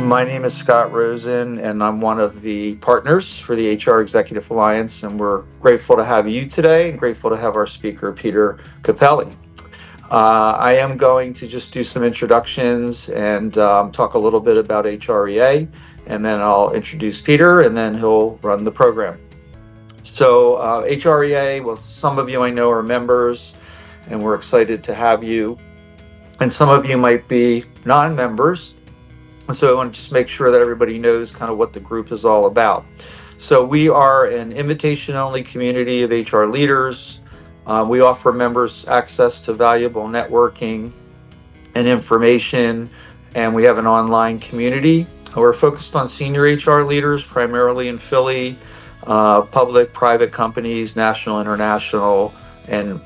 My name is Scott Rosen, and I'm one of the partners for the HR Executive Alliance. And we're grateful to have you today and grateful to have our speaker, Peter Capelli. I am going to just do some introductions and talk a little bit about HREA, and then I'll introduce Peter, and then he'll run the program. So HREA, well, some of you I know are members, and we're excited to have you. And some of you might be non-members. So I want to just make sure that everybody knows kind of what the group is all about. So we are an invitation-only community of HR leaders. We offer members access to valuable networking and information, and we have an online community. We're focused on senior HR leaders, primarily in Philly, public, private companies, national, international, and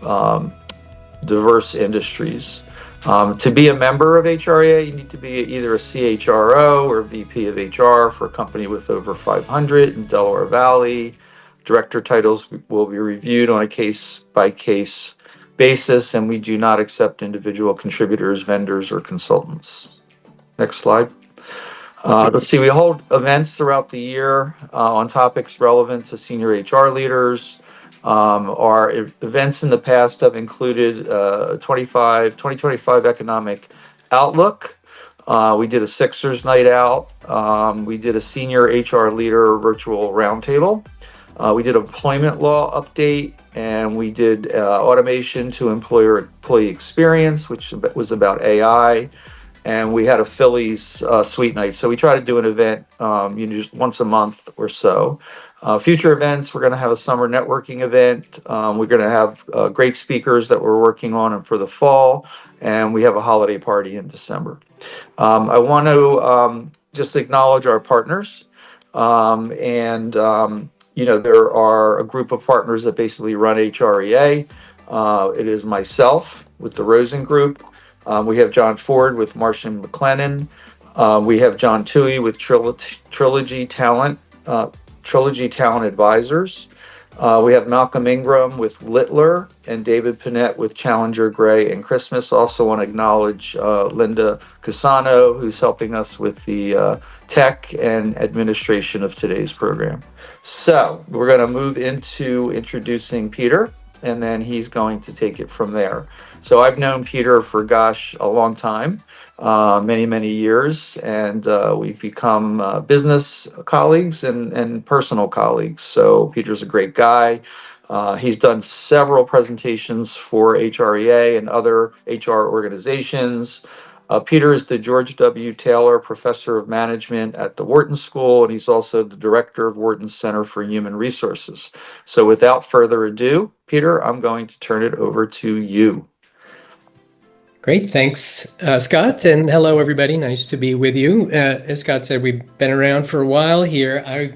diverse industries. To be a member of HREA, you need to be either a CHRO or VP of HR for a company with over 500 in Delaware Valley. Director titles will be reviewed on a case-by-case basis, and we do not accept individual contributors, vendors, or consultants. Next slide. Let's see, we hold events throughout the year on topics relevant to senior HR leaders. Our events in the past have included 2025 Economic Outlook. We did a Sixers night out. We did a senior HR leader virtual roundtable. We did employment law update, and we did automation to employee experience, which was about AI. And we had a Phillies Sweet Night. So we try to do an event just once a month or so. Future events, we're going to have a summer networking event. We're going to have great speakers that we're working on for the fall. And we have a holiday party in December. I want to just acknowledge our partners. There are a group of partners that basically run HREA. It is myself with the Rosen Group. We have John Ford with Marsh & McLennan. We have John Toohey with Trilogy Talent Advisors. We have Malcolm Ingram with Littler and David Panett with Challenger, Gray, and Christmas. Also want to acknowledge Linda Casano, who's helping us with the tech and administration of today's program. So we're going to move into introducing Peter, and then he's going to take it from there. So I've known Peter for, a long time, many years, and we've become business colleagues and personal colleagues. So Peter's a great guy. He's done several presentations for HREA and other HR organizations. Peter is the George W. Taylor Professor of Management at the Wharton School, and he's also the Director of Wharton's Center for Human Resources. So without further ado, Peter, I'm going to turn it over to you. Great, thanks, Scott, and hello, everybody. Nice to be with you. As Scott said, we've been around for a while here. I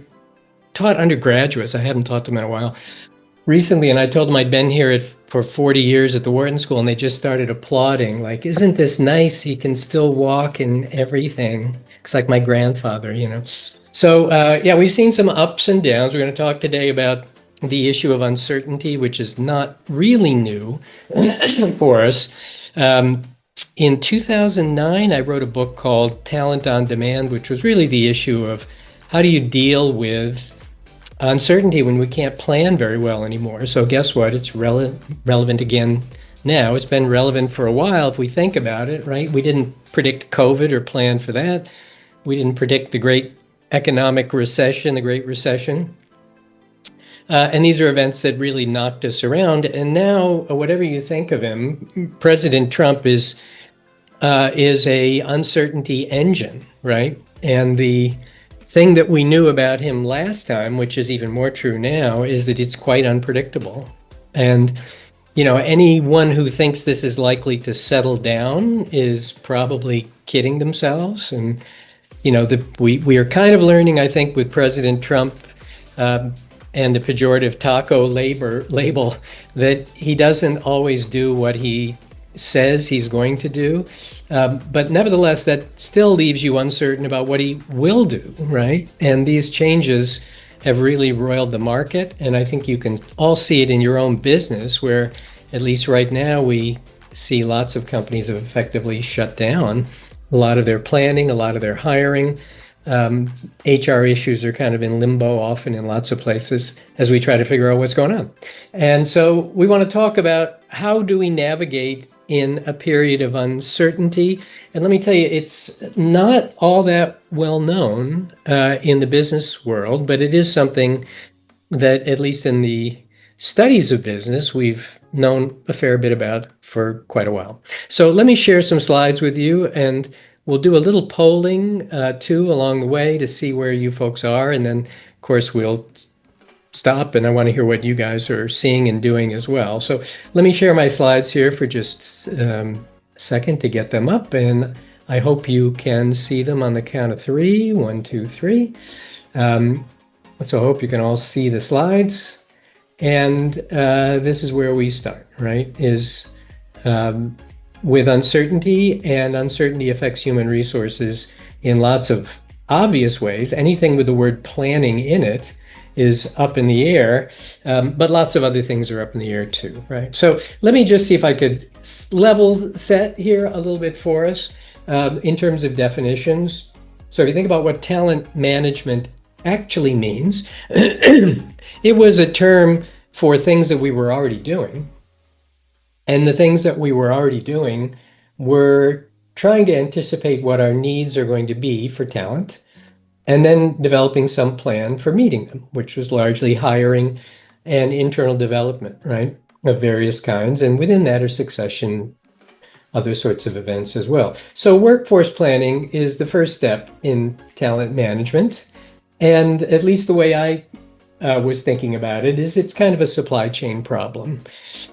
taught undergraduates. I haven't taught them in a while recently, and I told them I'd been here for 40 years at the Wharton School, and they just started applauding, like, isn't this nice? He can still walk and everything. It's like my grandfather, So, we've seen some ups and downs. We're going to talk today about the issue of uncertainty, which is not really new for us. In 2009, I wrote a book called Talent on Demand, which was really the issue of how do you deal with uncertainty when we can't plan very well anymore. So guess what? It's relevant again now. It's been relevant for a while if we think about it, right? We didn't predict COVID or plan for that. We didn't predict the great economic recession, the Great Recession. And these are events that really knocked us around. And now, whatever you think of him, President Trump is a uncertainty engine, right? And the thing that we knew about him last time, which is even more true now, is that it's quite unpredictable. And, anyone who thinks this is likely to settle down is probably kidding themselves. And, we are kind of learning, I think, with President Trump, and the pejorative taco label, that he doesn't always do what he says he's going to do. But nevertheless, that still leaves you uncertain about what he will do, right? And these changes have really roiled the market. And I think you can all see it in your own business, where at least right now we see lots of companies have effectively shut down a lot of their planning, a lot of their hiring. HR issues are kind of in limbo often in lots of places as we try to figure out what's going on. And so we want to talk about how do we navigate in a period of uncertainty. And let me tell you, it's not all that well known in the business world, but it is something that, at least in the studies of business, we've known a fair bit about for quite a while. So let me share some slides with you, and we'll do a little polling too along the way to see where you folks are. And then, of course, we'll stop, and I want to hear what you guys are seeing and doing as well. So let me share my slides here for just a second to get them up, and I hope you can see them on the count of three. 1, 2, 3. So I hope you can all see the slides. And this is where we start, right? Is with uncertainty, and uncertainty affects human resources in lots of obvious ways. Anything with the word planning in it is up in the air, but lots of other things are up in the air too, right? So let me just see if I could level set here a little bit for us in terms of definitions. So if you think about what talent management actually means, it was a term for things that we were already doing. And the things that we were already doing were trying to anticipate what our needs are going to be for talent, and then developing some plan for meeting them, which was largely hiring and internal development, right, of various kinds. And within that are succession, other sorts of events as well. So workforce planning is the first step in talent management. And at least the way I was thinking about it is it's kind of a supply chain problem.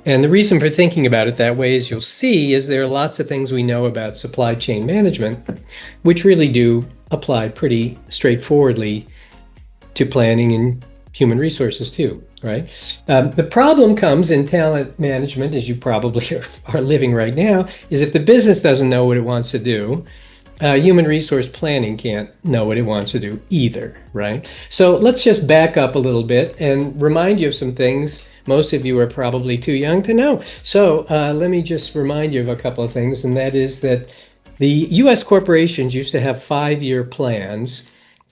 And the reason for thinking about it that way, as you'll see, is there are lots of things we know about supply chain management, which really do apply pretty straightforwardly to planning and human resources too, right? The problem comes in talent management, as you probably are living right now, is if the business doesn't know what it wants to do, human resource planning can't know what it wants to do either, right? So let's just back up a little bit and remind you of some things most of you are probably too young to know. So let me just remind you of a couple of things, and that is that the US corporations used to have 5-year plans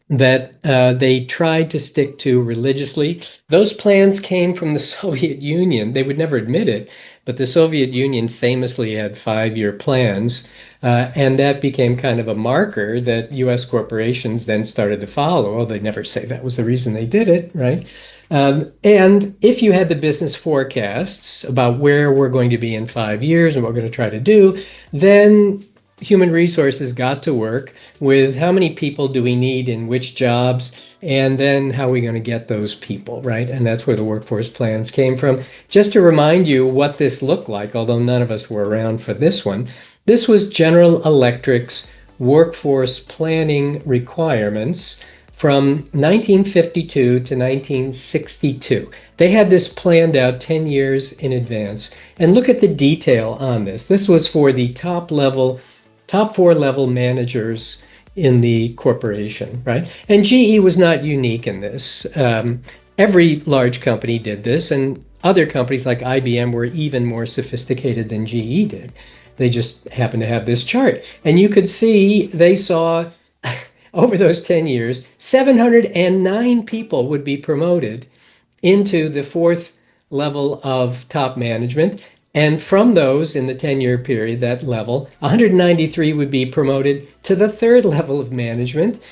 that they tried to stick to religiously. Those plans came from the Soviet Union. They would never admit it, but the Soviet Union famously had 5-year plans. And that became kind of a marker that US corporations then started to follow. Well, they never say that was the reason they did it, right? And if you had the business forecasts about where we're going to be in 5 years and what we're going to try to do, then human resources got to work with how many people do we need in which jobs, and then how are we going to get those people, right? And that's where the workforce plans came from. Just to remind you what this looked like, although none of us were around for this one, this was General Electric's workforce planning requirements from 1952 to 1962. They had this planned out 10 years in advance. And look at the detail on this. This was for the top 4 level managers in the corporation, right? And GE was not unique in this. Every large company did this, and other companies like IBM were even more sophisticated than GE did. They just happened to have this chart. And you could see they saw over those 10 years, 709 people would be promoted into the 4th level of top management. And from those, in the 10-year period, that level, 193 would be promoted to the 3rd level of management.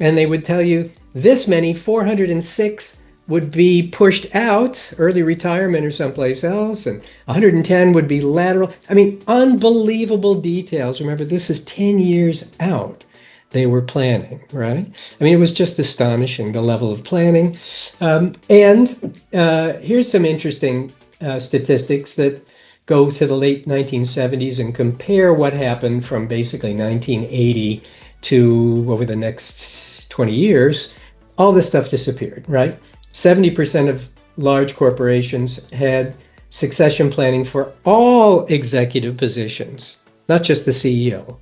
And they would tell you this many, 406, would be pushed out, early retirement or someplace else, and 110 would be lateral. I mean, unbelievable details. Remember, this is 10 years out they were planning, right? I mean, it was just astonishing, the level of planning. And here's some interesting statistics that go to the late 1970s and compare what happened from basically 1980 to over the next 20 years. All this stuff disappeared, right? 70% of large corporations had succession planning for all executive positions, not just the CEO,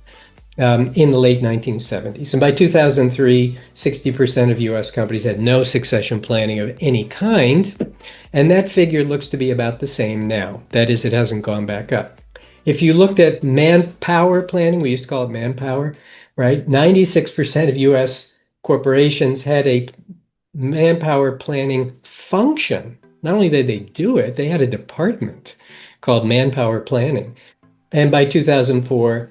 in the late 1970s. And by 2003, 60% of US companies had no succession planning of any kind. And that figure looks to be about the same now. That is, it hasn't gone back up. If you looked at manpower planning, we used to call it manpower, right? 96% of US corporations had a manpower planning function. Not only did they do it, they had a department called manpower planning. And by 2004,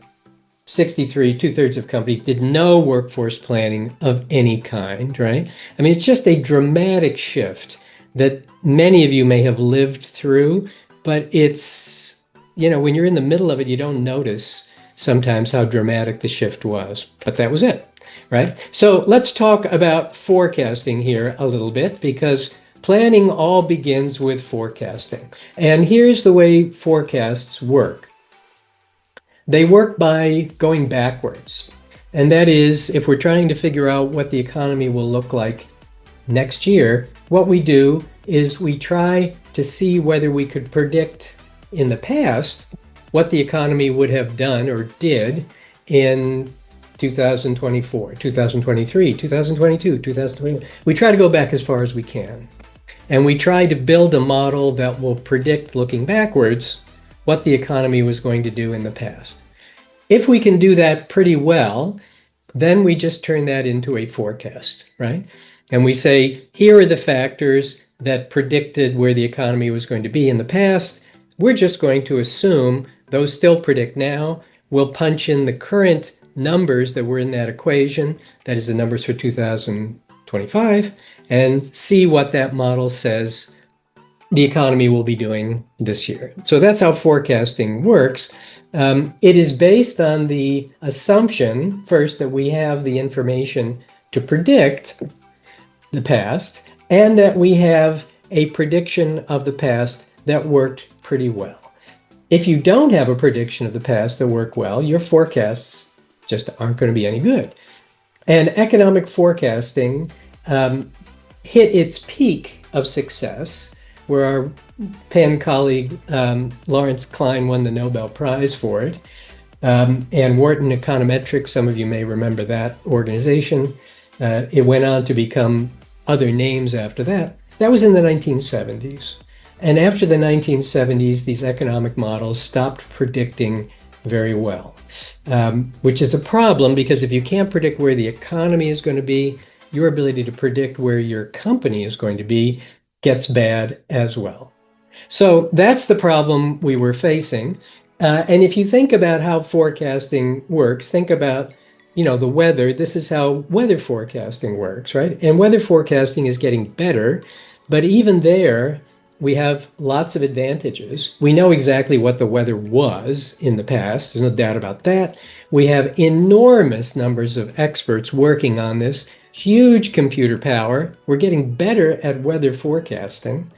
63, two-thirds of companies did no workforce planning of any kind, right? I mean, it's just a dramatic shift that many of you may have lived through, but it's, when you're in the middle of it, you don't notice sometimes how dramatic the shift was. But that was it, right? So let's talk about forecasting here a little bit, because planning all begins with forecasting. And here's the way forecasts work. They work by going backwards. And that is, if we're trying to figure out what the economy will look like next year, what we do is we try to see whether we could predict in the past what the economy would have done or did in 2024, 2023, 2022, 2021. We try to go back as far as we can. And we try to build a model that will predict, looking backwards, what the economy was going to do in the past. If we can do that pretty well, then we just turn that into a forecast, right? And we say, here are the factors that predicted where the economy was going to be in the past. We're just going to assume those still predict now. We'll punch in the current numbers that were in that equation, that is the numbers for 2025, and see what that model says the economy will be doing this year. So that's how forecasting works. It is based on the assumption, first, that we have the information to predict the past, and that we have a prediction of the past that worked pretty well. If you don't have a prediction of the past that worked well, your forecasts just aren't going to be any good. And economic forecasting hit its peak of success, where our Penn colleague Lawrence Klein won the Nobel Prize for it. And Wharton Econometrics, some of you may remember that organization. It went on to become other names after that. That was in the 1970s. And after the 1970s, these economic models stopped predicting very well, which is a problem, because if you can't predict where the economy is going to be, your ability to predict where your company is going to be gets bad as well. So that's the problem we were facing. And if you think about how forecasting works, think about, the weather. This is how weather forecasting works, right? And weather forecasting is getting better, but even there, we have lots of advantages. We know exactly what the weather was in the past. There's no doubt about that. We have enormous numbers of experts working on this, huge computer power. We're getting better at weather forecasting,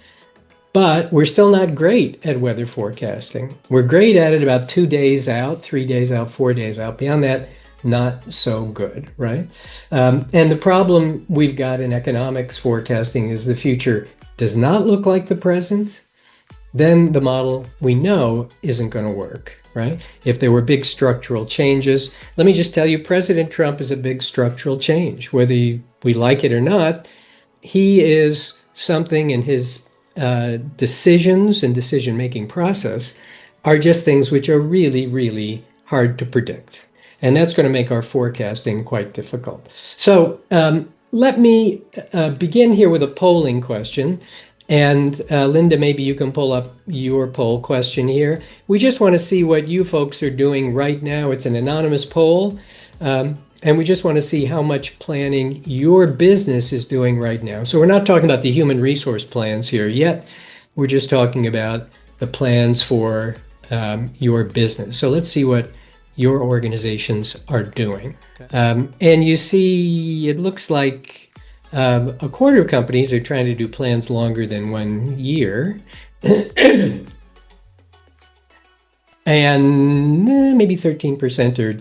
but we're still not great at weather forecasting. We're great at it about 2 days out, 3 days out, 4 days out. Beyond that, not so good, right? And the problem we've got in economics forecasting is the future does not look like the present. Then the model we know isn't going to work, right? If there were big structural changes, let me just tell you, President Trump is a big structural change. Whether we like it or not, he is something, in his decisions and decision-making process are just things which are really, really hard to predict. And that's going to make our forecasting quite difficult. So let me begin here with a polling question. And Linda, maybe you can pull up your poll question here. We just want to see what you folks are doing right now. It's an anonymous poll. And we just want to see how much planning your business is doing right now. So we're not talking about the human resource plans here yet. We're just talking about the plans for your business. So let's see what your organizations are doing. Okay. And you see, it looks like a quarter of companies are trying to do plans longer than 1 year. And maybe 13% are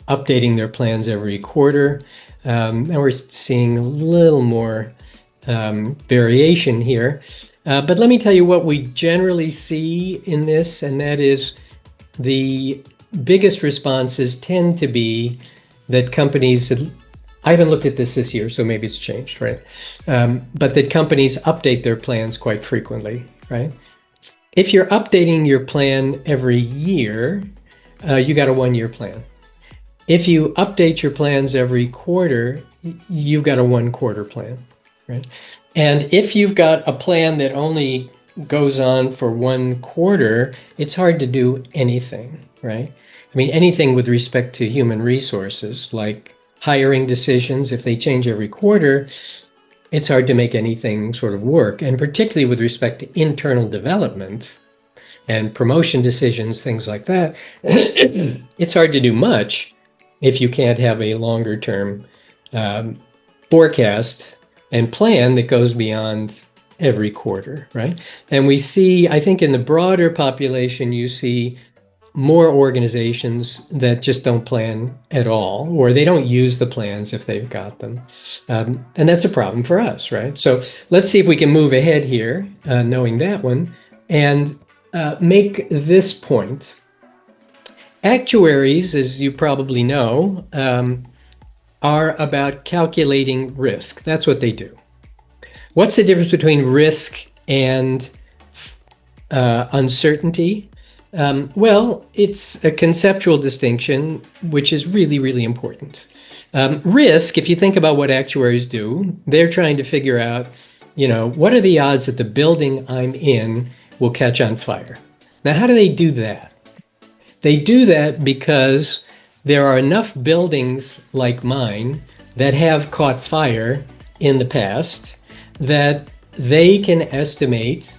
updating their plans every quarter. And we're seeing a little more variation here. But let me tell you what we generally see in this, and that is the biggest responses tend to be that companies, I haven't looked at this year, so maybe it's changed, right? But that companies update their plans quite frequently, right? If you're updating your plan every year, you got a 1-year plan. If you update your plans every quarter, you've got a 1-quarter plan, right? And if you've got a plan that only goes on for 1 quarter, it's hard to do anything, right? I mean, anything with respect to human resources, like hiring decisions, if they change every quarter, it's hard to make anything sort of work. And particularly with respect to internal development and promotion decisions, things like that, it's hard to do much if you can't have a longer term forecast and plan that goes beyond every quarter, right? And we see, I think in the broader population, you see more organizations that just don't plan at all, or they don't use the plans if they've got them. And that's a problem for us, right? So let's see if we can move ahead here, knowing that one, and make this point. Actuaries, as you probably know, are about calculating risk. That's what they do. What's the difference between risk and uncertainty? Well, it's a conceptual distinction, which is really, really important. Risk, if you think about what actuaries do, they're trying to figure out, what are the odds that the building I'm in will catch on fire? Now, how do they do that? They do that because there are enough buildings like mine that have caught fire in the past that they can estimate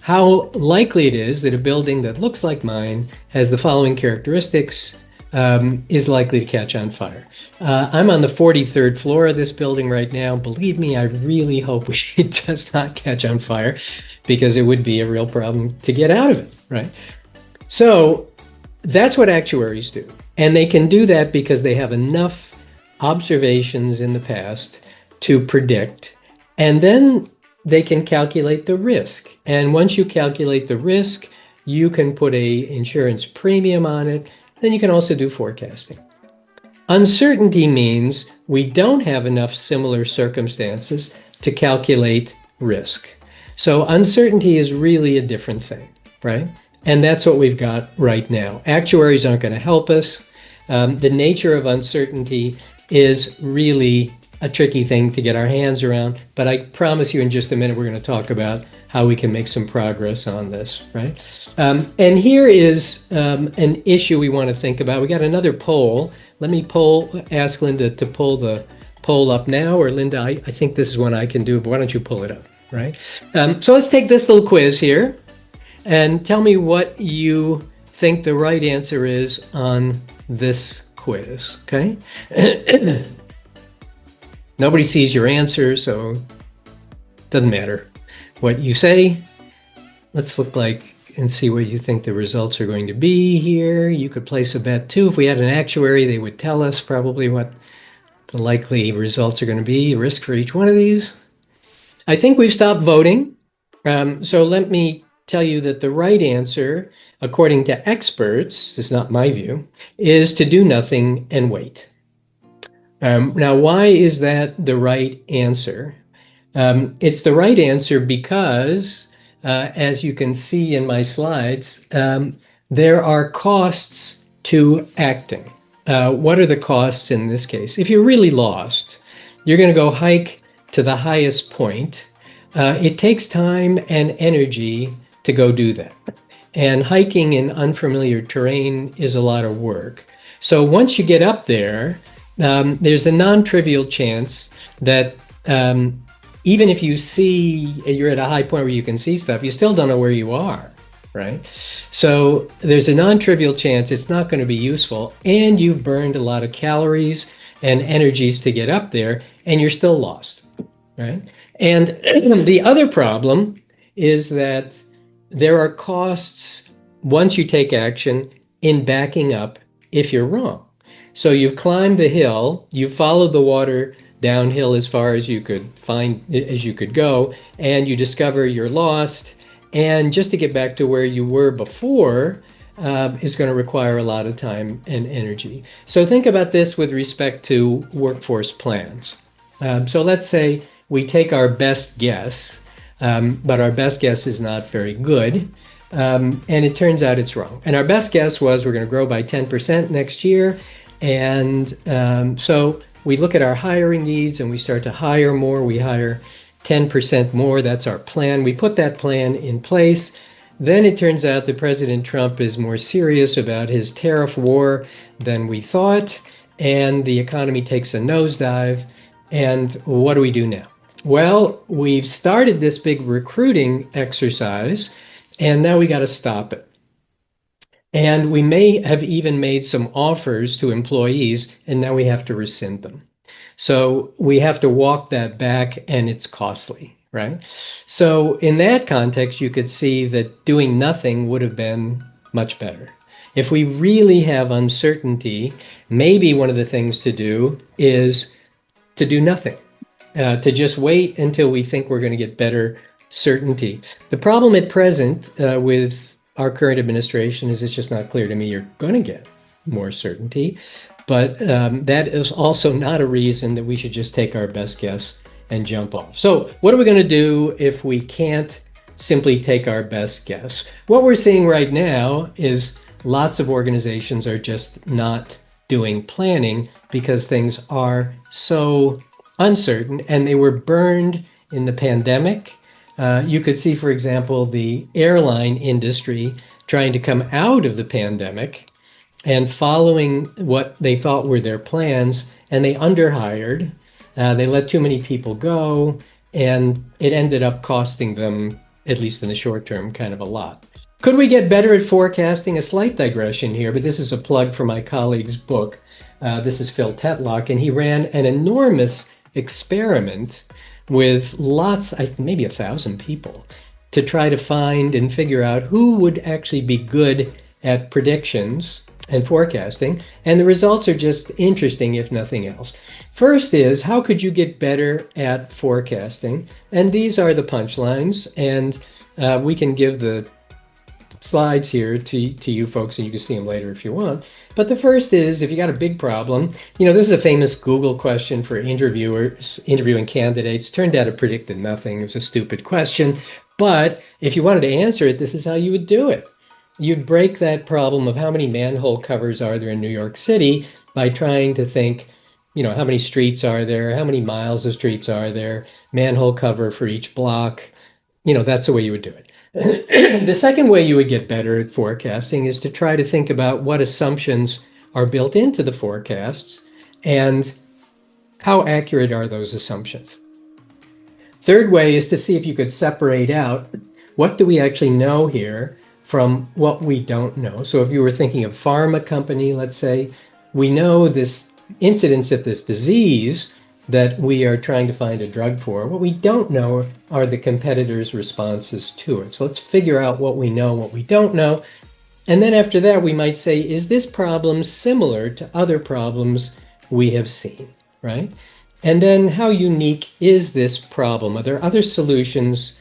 how likely it is that a building that looks like mine has the following characteristics, is likely to catch on fire. I'm on the 43rd floor of this building right now. Believe me, I really hope it does not catch on fire, because it would be a real problem to get out of it, right? So that's what actuaries do. And they can do that because they have enough observations in the past to predict, and then they can calculate the risk. And once you calculate the risk, you can put a insurance premium on it. Then you can also do forecasting. Uncertainty means we don't have enough similar circumstances to calculate risk. So uncertainty is really a different thing, right? And that's what we've got right now. Actuaries aren't going to help us. The nature of uncertainty is really a tricky thing to get our hands around, but I promise you in just a minute we're going to talk about how we can make some progress on this, right? And here is an issue we want to think about. We got another poll. Let me ask Linda to pull the poll up now, or Linda, I think this is one I can do, but why don't you pull it up, right? So let's take this little quiz here and tell me what you think the right answer is on this quiz, okay? Nobody sees your answer, so it doesn't matter what you say. Let's look like and see what you think the results are going to be here. You could place a bet too. If we had an actuary, they would tell us probably what the likely results are going to be, risk for each one of these. I think we've stopped voting. So let me tell you that the right answer, according to experts, this is not my view, is to do nothing and wait. Now, why is that the right answer? It's the right answer because, as you can see in my slides, there are costs to acting. What are the costs in this case? If you're really lost, you're going to go hike to the highest point. It takes time and energy to go do that. And hiking in unfamiliar terrain is a lot of work. So once you get up there, there's a non-trivial chance that even if you're at a high point where you can see stuff, you still don't know where you are, right? So there's a non-trivial chance it's not going to be useful, and you've burned a lot of calories and energies to get up there, and you're still lost, right? And the other problem is that there are costs once you take action in backing up if you're wrong. So you've climbed the hill, you followed the water downhill as far as you could go, and you discover you're lost. And just to get back to where you were before is going to require a lot of time and energy. So think about this with respect to workforce plans. So let's say we take our best guess but our best guess is not very good. And it turns out it's wrong. And our best guess was we're going to grow by 10% next year. And so we look at our hiring needs and we start to hire more. We hire 10% more. That's our plan. We put that plan in place. Then it turns out that President Trump is more serious about his tariff war than we thought, and the economy takes a nosedive. And what do we do now? Well, we've started this big recruiting exercise, and now we got to stop it. And we may have even made some offers to employees, and now we have to rescind them. So we have to walk that back, and it's costly, right? So in that context, you could see that doing nothing would have been much better. If we really have uncertainty, maybe one of the things to do is to do nothing, to just wait until we think we're going to get better certainty. The problem at present with our current administration is it's just not clear to me you're going to get more certainty. But that is also not a reason that we should just take our best guess and jump off. So what are we going to do if we can't simply take our best guess? What we're seeing right now is lots of organizations are just not doing planning because things are so uncertain, and they were burned in the pandemic. You could see, for example, the airline industry trying to come out of the pandemic and following what they thought were their plans, and they underhired. They let too many people go, and it ended up costing them, at least in the short term, kind of a lot. Could we get better at forecasting? A slight digression here, but this is a plug for my colleague's book. This is Phil Tetlock, and he ran an enormous experiment with lots, maybe 1,000 people, to try to find and figure out who would actually be good at predictions and forecasting. And the results are just interesting, if nothing else. First is, how could you get better at forecasting? And these are the punchlines, and we can give the slides here to you folks, and you can see them later if you want. But the first is, if you got a big problem, this is a famous Google question for interviewers, interviewing candidates. Turned out it predicted nothing. It was a stupid question. But if you wanted to answer it, this is how you would do it. You'd break that problem of how many manhole covers are there in New York City by trying to think, how many streets are there? How many miles of streets are there? Manhole cover for each block. That's the way you would do it. The second way you would get better at forecasting is to try to think about what assumptions are built into the forecasts and how accurate are those assumptions. Third way is to see if you could separate out what do we actually know here from what we don't know. So if you were thinking of pharma company, let's say, we know this incidence of this disease that we are trying to find a drug for. What we don't know are the competitors' responses to it. So let's figure out what we know, what we don't know. And then after that, we might say, is this problem similar to other problems we have seen, right? And then how unique is this problem? Are there other solutions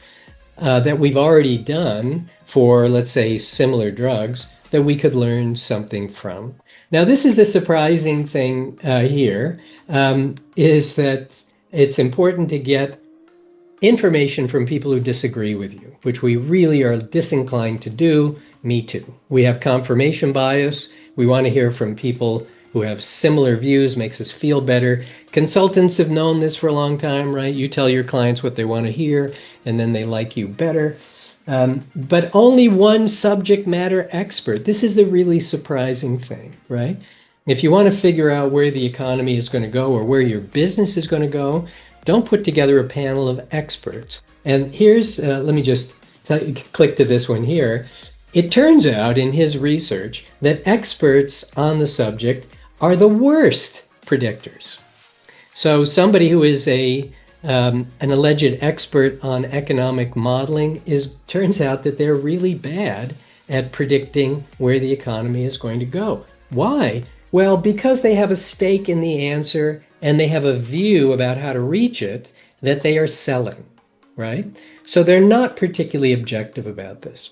that we've already done for, let's say, similar drugs that we could learn something from? Now, this is the surprising thing here, is that it's important to get information from people who disagree with you, which we really are disinclined to do. Me too. We have confirmation bias. We want to hear from people who have similar views, makes us feel better. Consultants have known this for a long time, right? You tell your clients what they want to hear, and then they like you better. But only one subject matter expert. This is the really surprising thing, right? If you want to figure out where the economy is going to go or where your business is going to go, don't put together a panel of experts. And here's, let me just click to this one here. It turns out in his research that experts on the subject are the worst predictors. So somebody who is an alleged expert on economic modeling turns out that they're really bad at predicting where the economy is going to go. Why? Well, because they have a stake in the answer and they have a view about how to reach it that they are selling, right? So they're not particularly objective about this.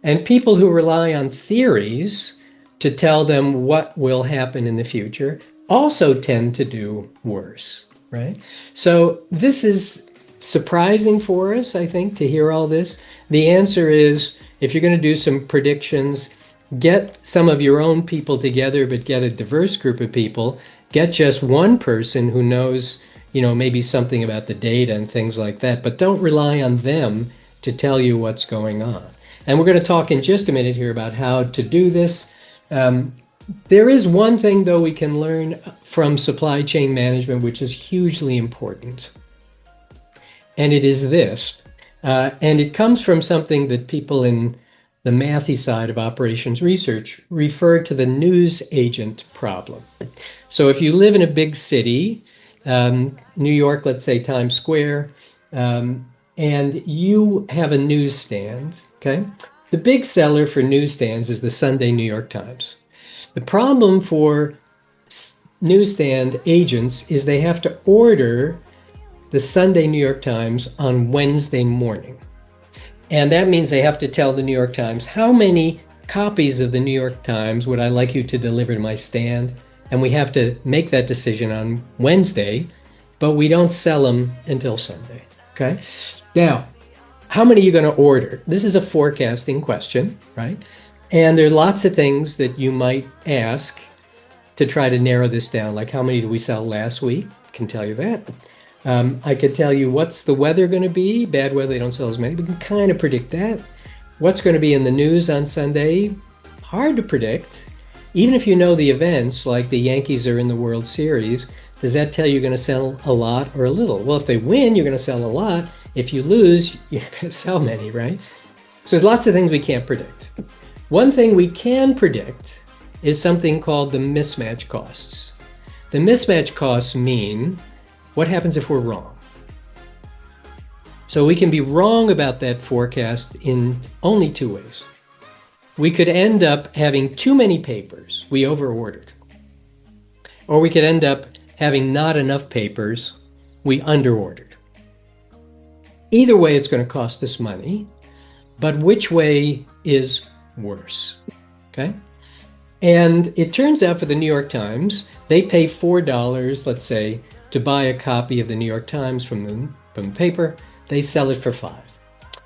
And people who rely on theories to tell them what will happen in the future also tend to do worse, right? So this is surprising for us, I think, to hear all this. The answer is, if you're going to do some predictions, get some of your own people together, but get a diverse group of people. Get just one person who knows, maybe something about the data and things like that, but don't rely on them to tell you what's going on. And we're going to talk in just a minute here about how to do this. There is one thing, though, we can learn from supply chain management, which is hugely important. And it is this. And it comes from something that people in the mathy side of operations research refer to the news agent problem. So if you live in a big city, New York, let's say Times Square, and you have a newsstand, okay? The big seller for newsstands is the Sunday New York Times. The problem for newsstand agents is they have to order the Sunday New York Times on Wednesday morning. And that means they have to tell the New York Times, how many copies of the New York Times would I like you to deliver to my stand? And we have to make that decision on Wednesday, but we don't sell them until Sunday, okay? Now, how many are you going to order? This is a forecasting question, right? And there are lots of things that you might ask to try to narrow this down, like how many did we sell last week? I can tell you that. I could tell you what's the weather going to be. Bad weather, they don't sell as many. We can kind of predict that. What's going to be in the news on Sunday? Hard to predict. Even if you know the events, like the Yankees are in the World Series, does that tell you you're going to sell a lot or a little? Well, if they win, you're going to sell a lot. If you lose, you're going to sell many, right? So there's lots of things we can't predict. One thing we can predict is something called the mismatch costs. The mismatch costs mean what happens if we're wrong. So we can be wrong about that forecast in only two ways. We could end up having too many papers, we overordered. Or we could end up having not enough papers, we underordered. Either way, it's going to cost us money, but which way is worse? Okay? And it turns out for the New York Times, they pay $4, let's say, to buy a copy of the New York Times from the paper. They sell it for $5.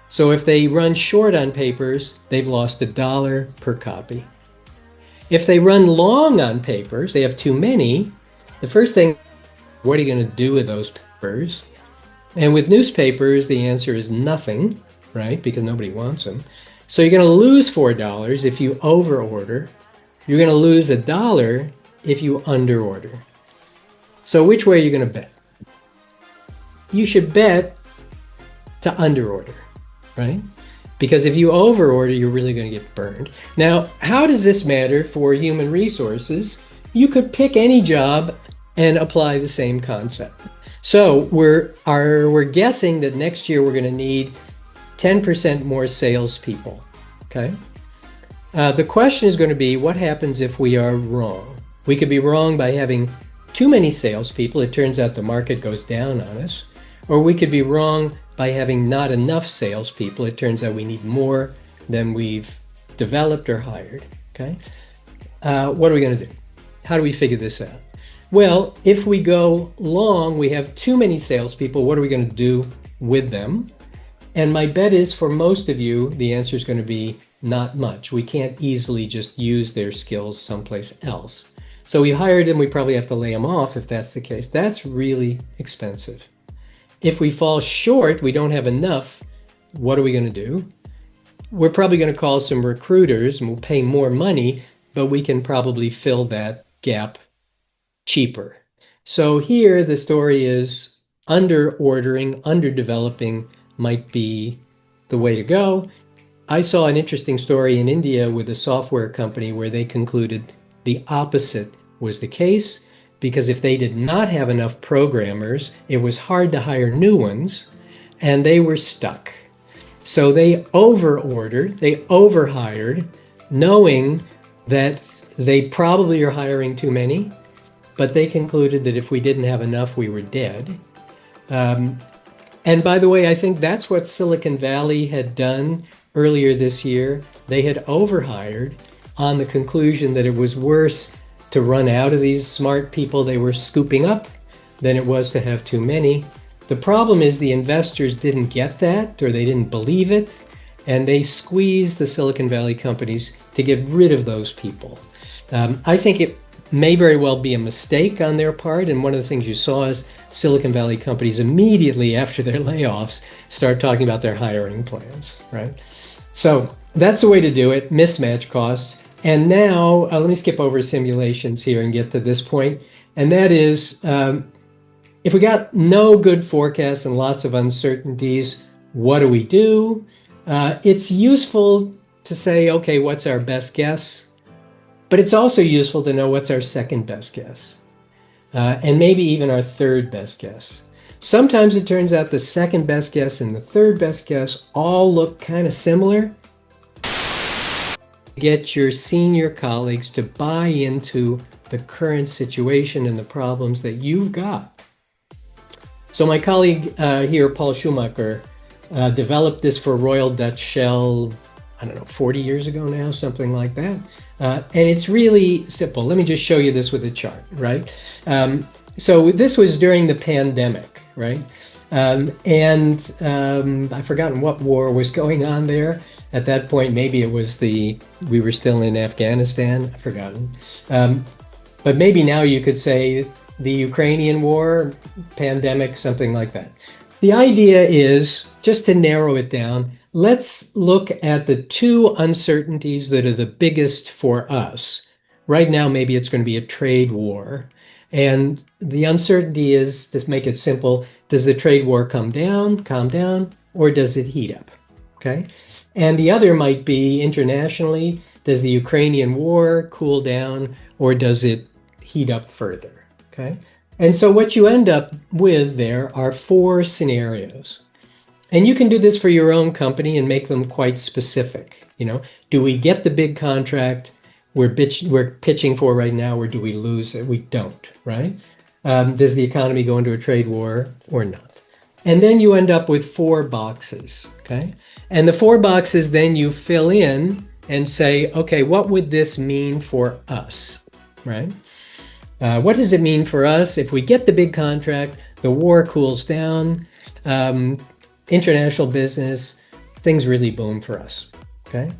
So if they run short on papers, they've lost $1 per copy. If they run long on papers, they have too many, the first thing, what are you going to do with those papers? And with newspapers, the answer is nothing, right? Because nobody wants them. So you're going to lose $4 if you overorder. You're going to lose $1 if you underorder. So which way are you going to bet? You should bet to underorder, right? Because if you overorder, you're really going to get burned. Now, how does this matter for human resources? You could pick any job and apply the same concept. So we're guessing that next year we're going to need 10% more salespeople, okay? The question is going to be, what happens if we are wrong? We could be wrong by having too many salespeople. It turns out the market goes down on us. Or we could be wrong by having not enough salespeople. It turns out we need more than we've developed or hired, okay? What are we going to do? How do we figure this out? Well, if we go long, we have too many salespeople. What are we going to do with them? And my bet is for most of you, the answer is going to be not much. We can't easily just use their skills someplace else. So we hired them, we probably have to lay them off if that's the case. That's really expensive. If we fall short, we don't have enough, what are we going to do? We're probably going to call some recruiters and we'll pay more money, but we can probably fill that gap cheaper. So here the story is under-ordering, under-developing might be the way to go. I saw an interesting story in India with a software company where they concluded the opposite was the case, because if they did not have enough programmers, it was hard to hire new ones, and they were stuck. So they over-ordered, they overhired, knowing that they probably are hiring too many, but they concluded that if we didn't have enough, we were dead. And by the way, I think that's what Silicon Valley had done earlier this year. They had overhired on the conclusion that it was worse to run out of these smart people they were scooping up than it was to have too many. The The problem is the investors didn't get that, or they didn't believe it, and they squeezed the Silicon Valley companies to get rid of those people. I think it may very well be a mistake on their part, and one of the things you saw is Silicon Valley companies immediately after their layoffs start talking about their hiring plans, right? So that's the way to do it, mismatch costs. And now, let me skip over simulations here and get to this point, and that is, if we got no good forecasts and lots of uncertainties, what do we do? It's useful to say, okay, what's our best guess? But it's also useful to know what's our second best guess, and maybe even our third best guess. Sometimes it turns out the second best guess and the third best guess all look kind of similar. Get your senior colleagues to buy into the current situation and the problems that you've got. So my colleague here, Paul Schumacher, developed this for Royal Dutch Shell, I don't know, 40 years ago now, something like that. And it's really simple. Let me just show you this with a chart, right? So this was during the pandemic, right? I've forgotten what war was going on there. At that point, maybe it was we were still in Afghanistan, I've forgotten. But maybe now you could say the Ukrainian war, pandemic, something like that. The idea is, just to narrow it down, let's look at the two uncertainties that are the biggest for us. Right now, maybe it's going to be a trade war. And the uncertainty is, to make it simple, does the trade war calm down, or does it heat up? Okay. And the other might be internationally, does the Ukrainian war cool down, or does it heat up further? Okay. And so what you end up with there are 4 scenarios. And you can do this for your own company and make them quite specific. You know, do we get the big contract we're pitching for right now, or do we lose it? We don't, right? Does the economy go into a trade war or not? And then you end up with 4 boxes, okay? And the 4 boxes then you fill in and say, okay, what would this mean for us, right? What does it mean for us if we get the big contract, the war cools down, international business, things really boom for us, okay?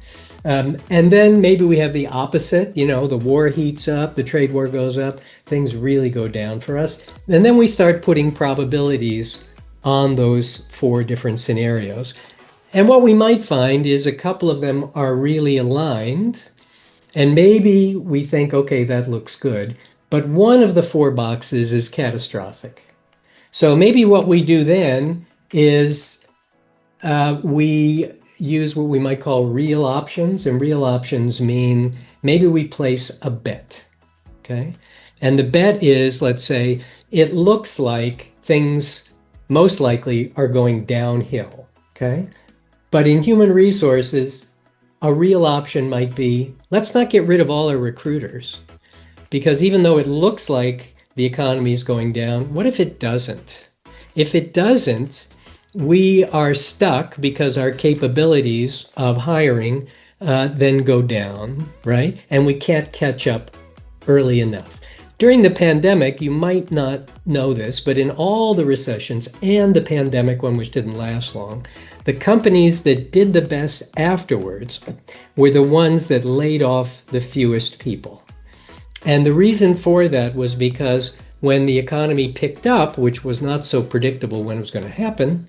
And then maybe we have the opposite, you know, the war heats up, the trade war goes up, things really go down for us. And then we start putting probabilities on those 4 different scenarios. And what we might find is a couple of them are really aligned, and maybe we think, okay, that looks good. But one of the 4 boxes is catastrophic. So maybe what we do then is we use what we might call real options. And real options mean maybe we place a bet, okay? And the bet is, let's say, it looks like things most likely are going downhill, okay? But in human resources, a real option might be, let's not get rid of all our recruiters. Because even though it looks like the economy is going down, what if it doesn't? If it doesn't, we are stuck because our capabilities of hiring then go down, right? And we can't catch up early enough. During the pandemic, you might not know this, but in all the recessions and the pandemic one, which didn't last long, the companies that did the best afterwards were the ones that laid off the fewest people. And the reason for that was because when the economy picked up, which was not so predictable when it was going to happen,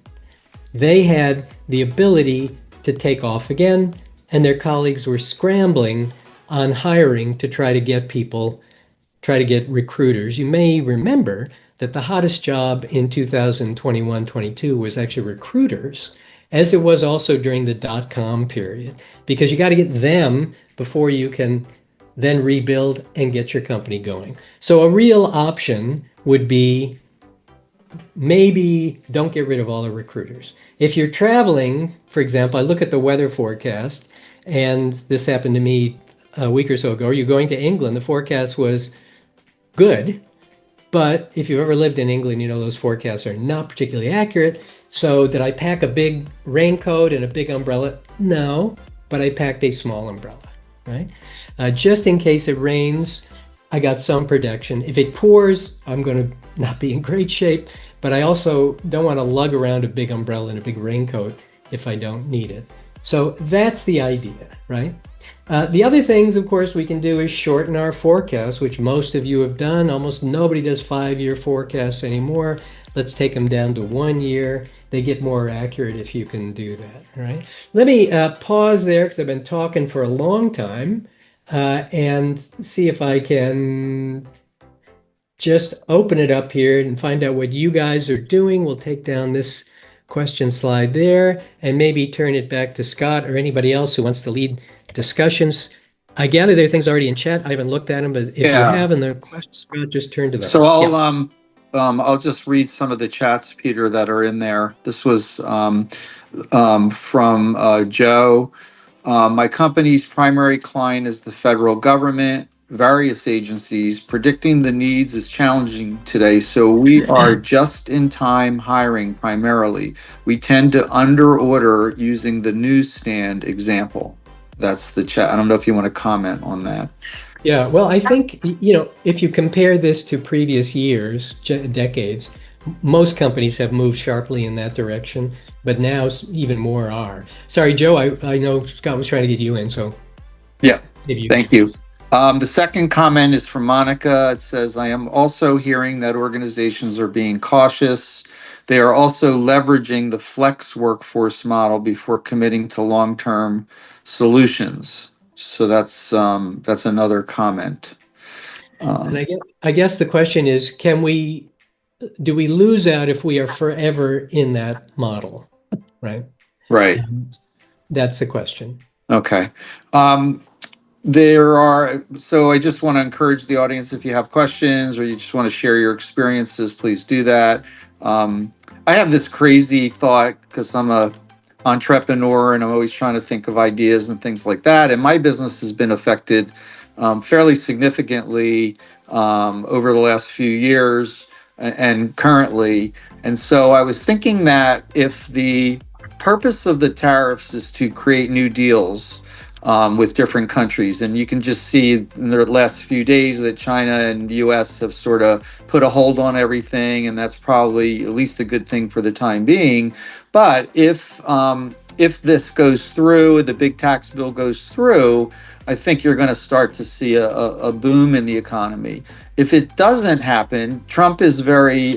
they had the ability to take off again, and their colleagues were scrambling on hiring to try to get people, try to get recruiters. You may remember that the hottest job in 2021-22 was actually recruiters, as it was also during the dot-com period, because you got to get them before you can then rebuild and get your company going. So a real option would be maybe don't get rid of all the recruiters. If you're traveling, for example, I look at the weather forecast, and this happened to me a week or so ago. You're going to England, the forecast was good, but if you've ever lived in England, you know those forecasts are not particularly accurate. So did I pack a big raincoat and a big umbrella? No, but I packed a small umbrella, right? Just in case it rains, I got some protection. If it pours, I'm going to not be in great shape, but I also don't want to lug around a big umbrella and a big raincoat if I don't need it. So that's the idea, right? The other things, of course, we can do is shorten our forecasts, which most of you have done. Almost nobody does 5-year forecasts anymore. Let's take them down to 1 year. They get more accurate if you can do that, right? Let me pause there because I've been talking for a long time and see if I can just open it up here and find out what you guys are doing. We'll take down this question slide there and maybe turn it back to Scott or anybody else who wants to lead discussions. I gather there are things already in chat. I haven't looked at them, but if you have and there are questions, Scott, just turn to them. So I'll just read some of the chats, Peter, that are in there. This was from Joe. My company's primary client is the federal government, various agencies. Predicting the needs is challenging today, so we are just-in-time hiring primarily. We tend to under-order using the newsstand example. That's the chat. I don't know if you want to comment on that. Yeah, well, I think, if you compare this to previous years, decades, most companies have moved sharply in that direction, but now even more are. Sorry, Joe, I know Scott was trying to get you in, so. Yeah, thank you. The second comment is from Monica. It says, I am also hearing that organizations are being cautious. They are also leveraging the flex workforce model before committing to long-term solutions. So that's another comment. And I guess the question is, do we lose out if we are forever in that model, right? Right. That's the question. Okay. So I just want to encourage the audience, if you have questions or you just want to share your experiences, please do that. I have this crazy thought because I'm a entrepreneur and I'm always trying to think of ideas and things like that. And my business has been affected fairly significantly over the last few years and currently. And so I was thinking that if the purpose of the tariffs is to create new deals with different countries, and you can just see in the last few days that China and US have sort of put a hold on everything, and that's probably at least a good thing for the time being. But if this goes through, the big tax bill goes through, I think you're going to start to see a boom in the economy. If it doesn't happen, Trump is very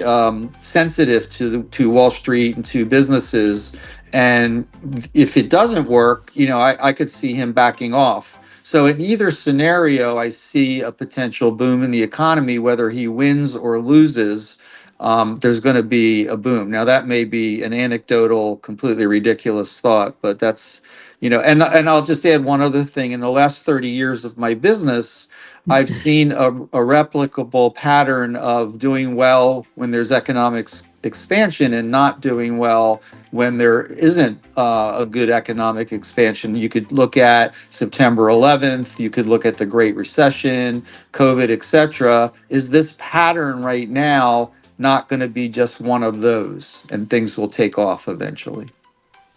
sensitive to Wall Street and to businesses. And if it doesn't work, I could see him backing off. So in either scenario, I see a potential boom in the economy, whether he wins or loses. There's going to be a boom. Now, that may be an anecdotal, completely ridiculous thought, but that's, and I'll just add one other thing. In the last 30 years of my business, I've seen a replicable pattern of doing well when there's economic expansion and not doing well when there isn't a good economic expansion. You could look at September 11th, you could look at the Great Recession, COVID, etc. Is this pattern right now not going to be just one of those, and things will take off eventually?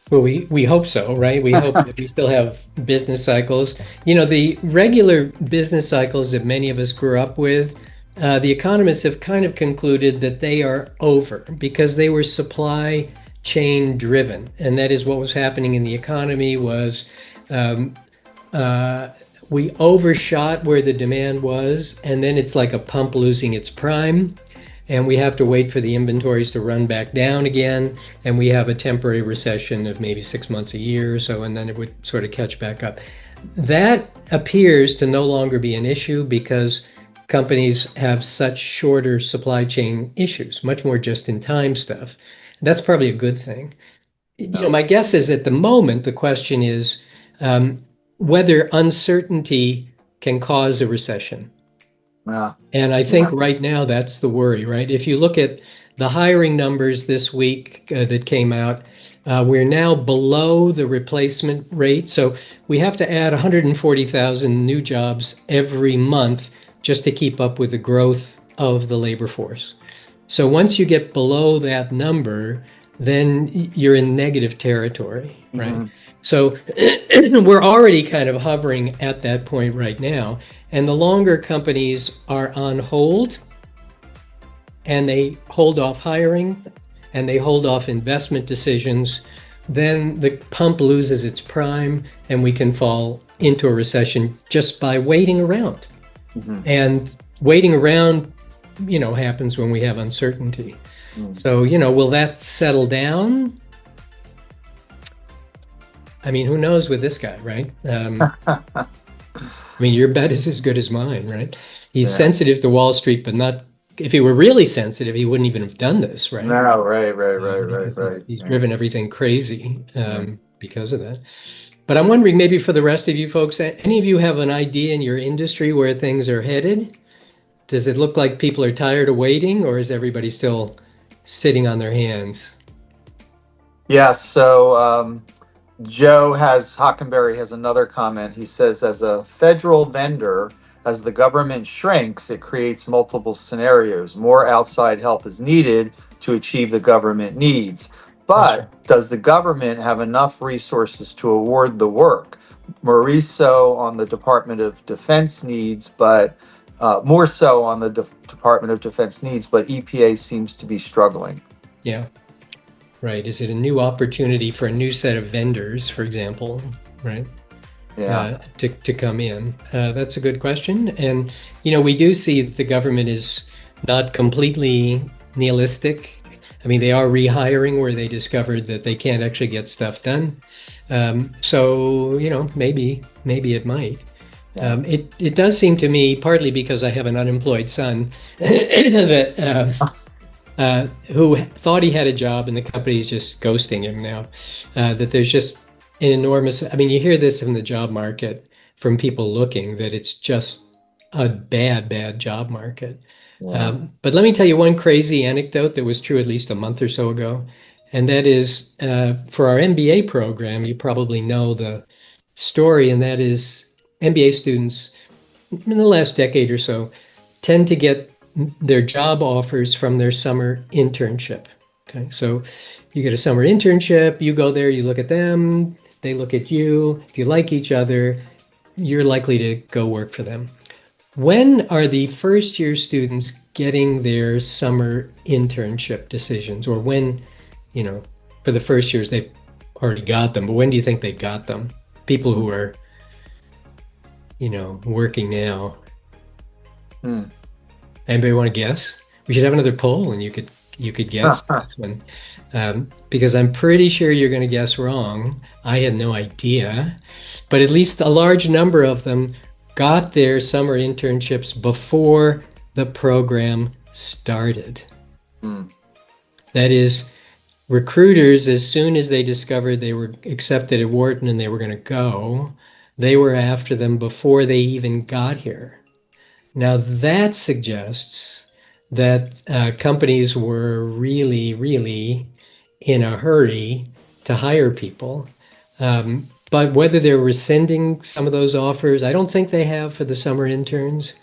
Well, we hope so, right? We hope that we still have business cycles. The regular business cycles that many of us grew up with, the economists have kind of concluded that they are over because they were supply chain driven. And that is what was happening in the economy was we overshot where the demand was, and then it's like a pump losing its prime. And we have to wait for the inventories to run back down again. And we have a temporary recession of maybe 6 months, a year or so, and then it would sort of catch back up. That appears to no longer be an issue because companies have such shorter supply chain issues, much more just-in-time stuff. That's probably a good thing. My guess is at the moment, the question is whether uncertainty can cause a recession. Yeah. And I think right now that's the worry, right? If you look at the hiring numbers this week that came out, we're now below the replacement rate. So we have to add 140,000 new jobs every month just to keep up with the growth of the labor force. So once you get below that number, then you're in negative territory, right? Mm-hmm. So we're already kind of hovering at that point right now. And the longer companies are on hold, and they hold off hiring and they hold off investment decisions, then the pump loses its prime and we can fall into a recession just by waiting around. Mhm. And waiting around, happens when we have uncertainty. So, will that settle down? I mean, who knows with this guy, right? I mean, your bet is as good as mine, right? He's Yeah. sensitive to Wall Street, but not, if he were really sensitive, he wouldn't even have done this, right? No, right, Because he's, right. he's Yeah. driven everything crazy Yeah. because of that. But I'm wondering, maybe for the rest of you folks, any of you have an idea in your industry where things are headed? Does it look like people are tired of waiting, or is everybody still sitting on their hands? Yeah, so Joe Hockenberry has another comment. He says, as a federal vendor, as the government shrinks, it creates multiple scenarios. More outside help is needed to achieve the government needs. That's true. But does the government have enough resources to award the work? More so on the Department of Defense needs, but more so on the Department of Defense needs, but EPA seems to be struggling. Yeah, right. Is it a new opportunity for a new set of vendors, for example, right? Yeah. To come in? That's a good question. And, we do see that the government is not completely nihilistic. I mean, they are rehiring where they discovered that they can't actually get stuff done. So, maybe it might. Yeah. It does seem to me, partly because I have an unemployed son, that who thought he had a job and the company's just ghosting him now. That there's just an enormous, I mean, you hear this in the job market from people looking, that it's just a bad job market. Yeah. But let me tell you one crazy anecdote that was true at least a month or so ago. And that is for our MBA program, you probably know the story, and that is MBA students in the last decade or so tend to get their job offers from their summer internship. Okay, so you get a summer internship, you go there, you look at them, they look at you. If you like each other, you're likely to go work for them. When are the first year students getting their summer internship decisions? Or when, for the first years, they've already got them, but when do you think they got them? People who are, working now. Anybody want to guess? We should have another poll, and you could guess this one, because I'm pretty sure you're going to guess wrong. I had no idea, but at least a large number of them got their summer internships before the program started. That is, recruiters, as soon as they discovered they were accepted at Wharton and they were going to go, they were after them before they even got here. Now that suggests that companies were really in a hurry to hire people. But whether they're rescinding some of those offers, I don't think they have for the summer interns.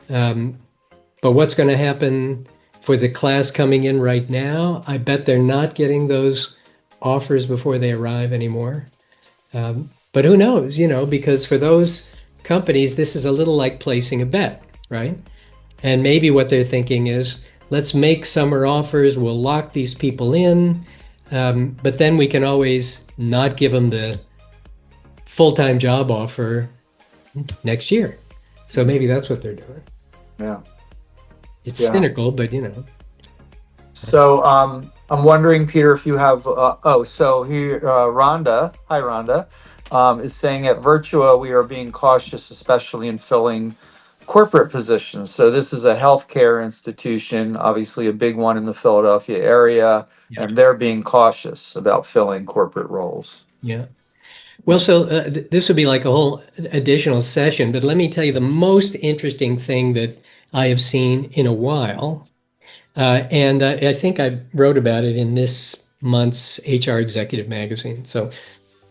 But what's going to happen for the class coming in right now? I bet they're not getting those offers before they arrive anymore. But who knows, because for those companies, this is a little like placing a bet, right? And maybe what they're thinking is, let's make summer offers, we'll lock these people in, but then we can always not give them the full-time job offer next year. So maybe that's what they're doing. Yeah. It's cynical, but So I'm wondering, Peter, if you have, so here, Rhonda, hi Rhonda, is saying at Virtua, we are being cautious, especially in filling corporate positions. So this is a healthcare institution, obviously a big one in the Philadelphia area, and they're being cautious about filling corporate roles. Yeah. Well, so this would be like a whole additional session, but let me tell you the most interesting thing that I have seen in a while, and I think I wrote about it in this month's HR Executive Magazine. So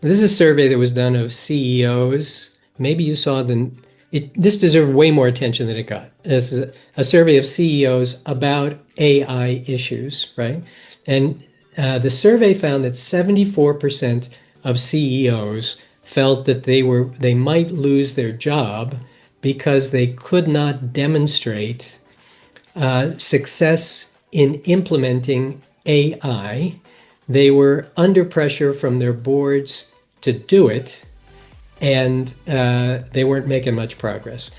this is a survey that was done of CEOs. Maybe you saw this deserved way more attention than it got. This is a survey of CEOs about AI issues, right? And the survey found that 74% of CEOs felt that they might lose their job because they could not demonstrate success in implementing AI. They were under pressure from their boards to do it, and they weren't making much progress.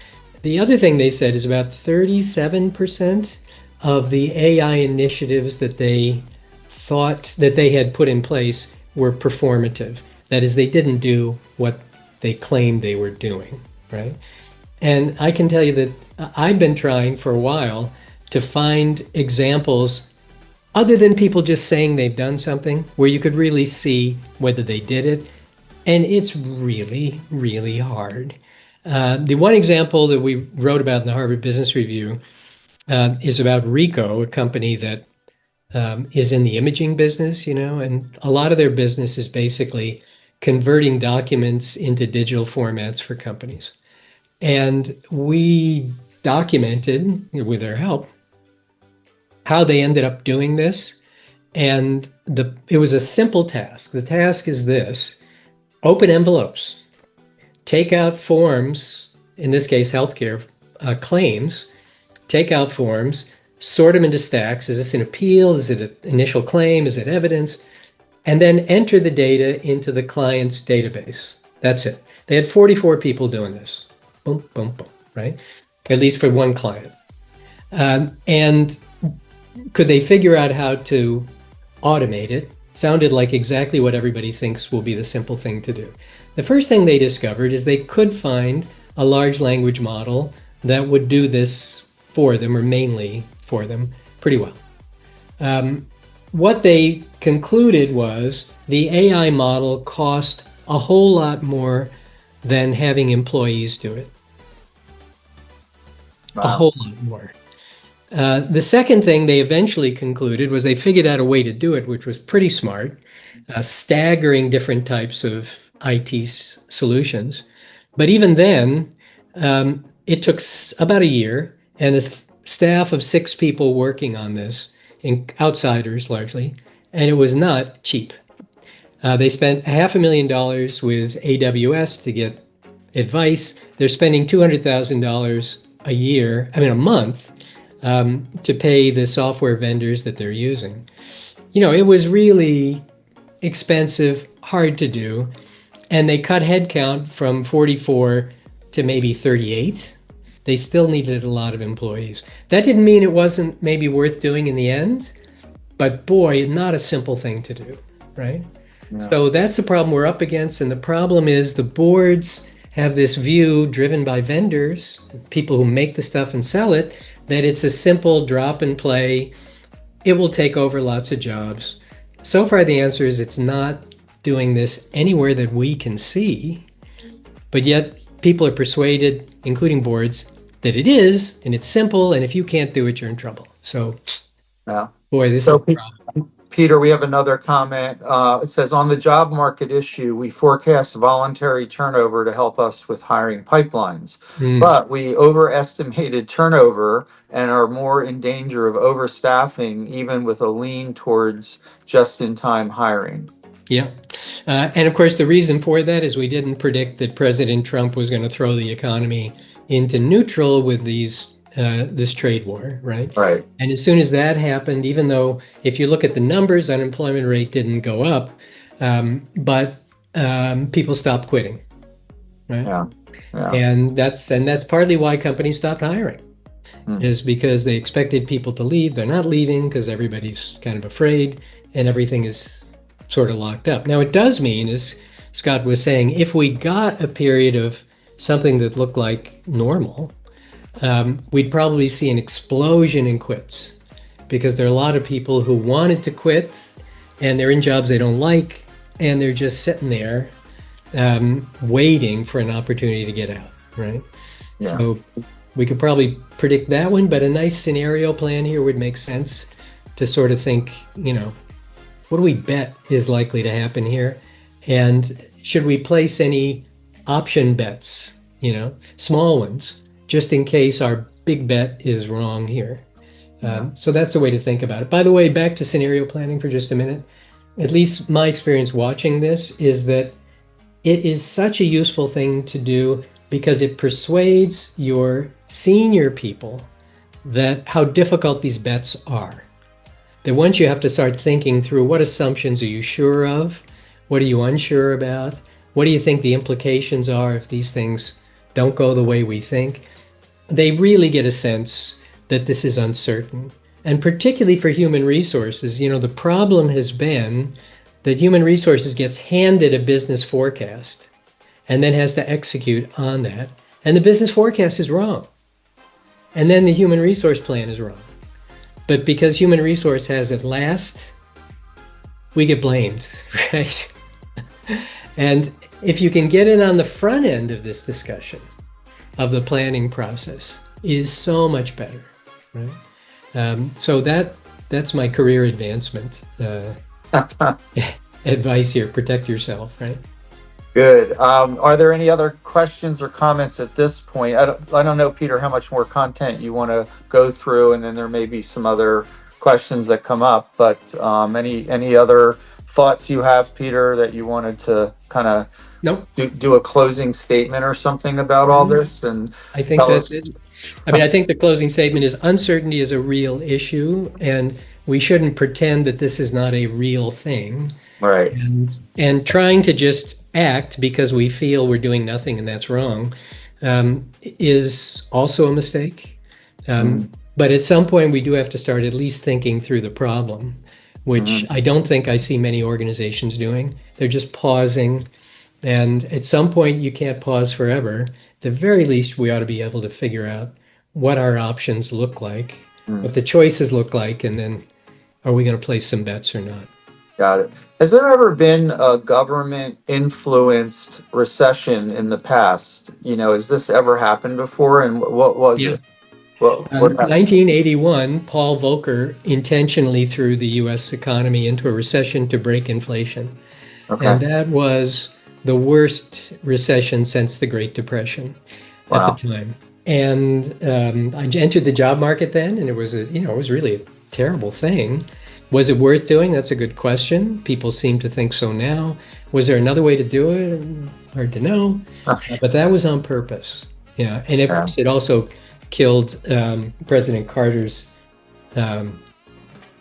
The other thing they said is about 37% of the AI initiatives that they thought that they had put in place were performative. That is, they didn't do what they claimed they were doing, right? And I can tell you that I've been trying for a while to find examples other than people just saying they've done something where you could really see whether they did it. And it's really, really hard. The one example that we wrote about in the Harvard Business Review is about Ricoh, a company that is in the imaging business, and a lot of their business is basically converting documents into digital formats for companies. And we documented, with their help, how they ended up doing this. And it was a simple task. The task is this: open envelopes, take out forms, in this case, healthcare claims, take out forms, sort them into stacks. Is this an appeal? Is it an initial claim? Is it evidence? And then enter the data into the client's database. That's it. They had 44 people doing this. Boom, boom, boom, right? At least for one client. And could they figure out how to automate it? Sounded like exactly what everybody thinks will be the simple thing to do. The first thing they discovered is they could find a large language model that would do this for them, or mainly for them, pretty well. What they concluded was the AI model cost a whole lot more than having employees do it. Wow. A whole lot more. The second thing they eventually concluded was they figured out a way to do it, which was pretty smart, staggering different types of IT solutions. But even then, it took about a year, and a staff of 6 people working on this, outsiders largely, and it was not cheap. They spent $500,000 with AWS to get advice. They're spending $200,000 a month, to pay the software vendors that they're using. It was really expensive, hard to do, and they cut headcount from 44 to maybe 38. They still needed a lot of employees. That didn't mean it wasn't maybe worth doing in the end, but boy, not a simple thing to do, right? Yeah. So that's the problem we're up against, and the problem is the boards have this view driven by vendors, people who make the stuff and sell it, that it's a simple drop and play. It will take over lots of jobs. So far, the answer is it's not doing this anywhere that we can see, but yet people are persuaded, including boards, that it is, and it's simple, and if you can't do it, you're in trouble. So, Yeah. boy, this is a problem. Peter, we have another comment. It says, on the job market issue, we forecast voluntary turnover to help us with hiring pipelines. But we overestimated turnover and are more in danger of overstaffing, even with a lean towards just-in-time hiring. Yeah. And of course, the reason for that is we didn't predict that President Trump was going to throw the economy into neutral with this trade war, right? Right. And as soon as that happened, even though if you look at the numbers, unemployment rate didn't go up, but people stopped quitting, right? Yeah. And that's partly why companies stopped hiring, is because they expected people to leave. They're not leaving because everybody's kind of afraid, and everything is sort of locked up. Now, it does mean, as Scott was saying, if we got a period of something that looked like normal, we'd probably see an explosion in quits, because there are a lot of people who wanted to quit and they're in jobs they don't like, and they're just sitting there waiting for an opportunity to get out, right? Yeah. So we could probably predict that one, but a nice scenario plan here would make sense to sort of think, what do we bet is likely to happen here? And should we place any option bets, small ones, just in case our big bet is wrong here? So that's the way to think about it. By the way, back to scenario planning for just a minute. At least my experience watching this is that it is such a useful thing to do, because it persuades your senior people that how difficult these bets are. that once you have to start thinking through what assumptions are you sure of, what are you unsure about, what do you think the implications are if these things don't go the way we think, they really get a sense that this is uncertain. And particularly for human resources, the problem has been that human resources gets handed a business forecast and then has to execute on that. And the business forecast is wrong. And then the human resource plan is wrong. But because human resource has it last, we get blamed, right? And if you can get in on the front end of this discussion of the planning process, it is so much better, right? So that's my career advancement advice here. Protect yourself, right? Good. Are there any other questions or comments at this point? I don't know, Peter, how much more content you want to go through, and then there may be some other questions that come up. But any other thoughts you have, Peter, that you wanted to kind of Nope. do a closing statement or something about all this? And I think that's it. I think the closing statement is uncertainty is a real issue, and we shouldn't pretend that this is not a real thing. Right. And trying to just act because we feel we're doing nothing and that's wrong is also a mistake. But at some point, we do have to start at least thinking through the problem, which I don't think I see many organizations doing. They're just pausing. And at some point, you can't pause forever. At the very least, we ought to be able to figure out what our options look like, what the choices look like, and then are we going to place some bets or not? Got it. Has there ever been a government-influenced recession in the past? Has this ever happened before? And what was it? What happened? 1981, Paul Volcker intentionally threw the U.S. economy into a recession to break inflation. Okay. And that was the worst recession since the Great Depression at the time. And I entered the job market then, and it was really a terrible thing. Was it worth doing? That's a good question. People seem to think so now. Was there another way to do it? Hard to know. But that was on purpose. Yeah. And of course, it also killed President Carter's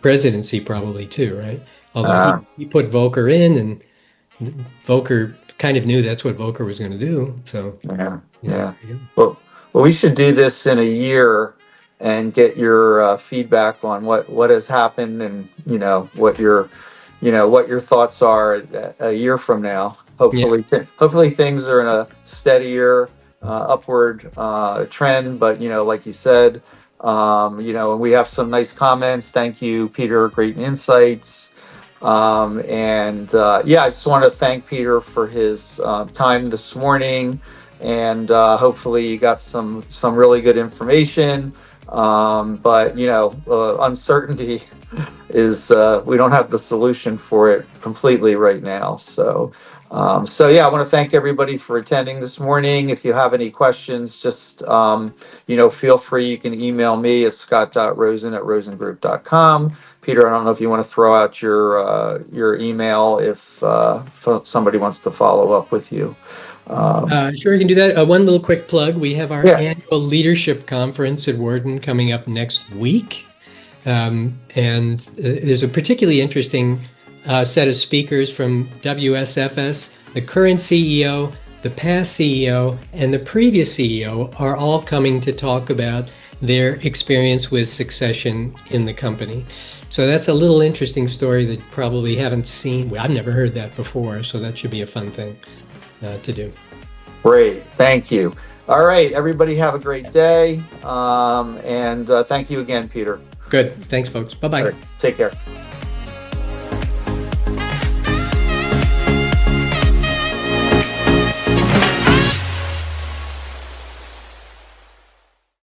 presidency probably too, right? Although he put Volcker in, and Volcker kind of knew that's what Volcker was going to do. So yeah. Well, we should do this in a year and get your feedback on what has happened, and what your thoughts are a year from now. Hopefully things are in a steadier upward trend. But like you said, and we have some nice comments. Thank you, Peter. Great insights. I just want to thank Peter for his time this morning, and hopefully you got some really good information. But uncertainty is we don't have the solution for it completely right now. So I want to thank everybody for attending this morning. If you have any questions, just feel free. You can email me at scott.rosen@rosengroup.com. Peter, I don't know if you want to throw out your email if somebody wants to follow up with you. Sure, you can do that. One little quick plug. We have our annual leadership conference at Wharton coming up next week. And there's a particularly interesting set of speakers from WSFS. The current CEO, the past CEO, and the previous CEO are all coming to talk about their experience with succession in the company. So that's a little interesting story that you probably haven't seen. Well, I've never heard that before, so that should be a fun thing to do. Great. Thank you. All right, everybody have a great day. And thank you again, Peter. Good. Thanks, folks. Bye-bye. All right, take care.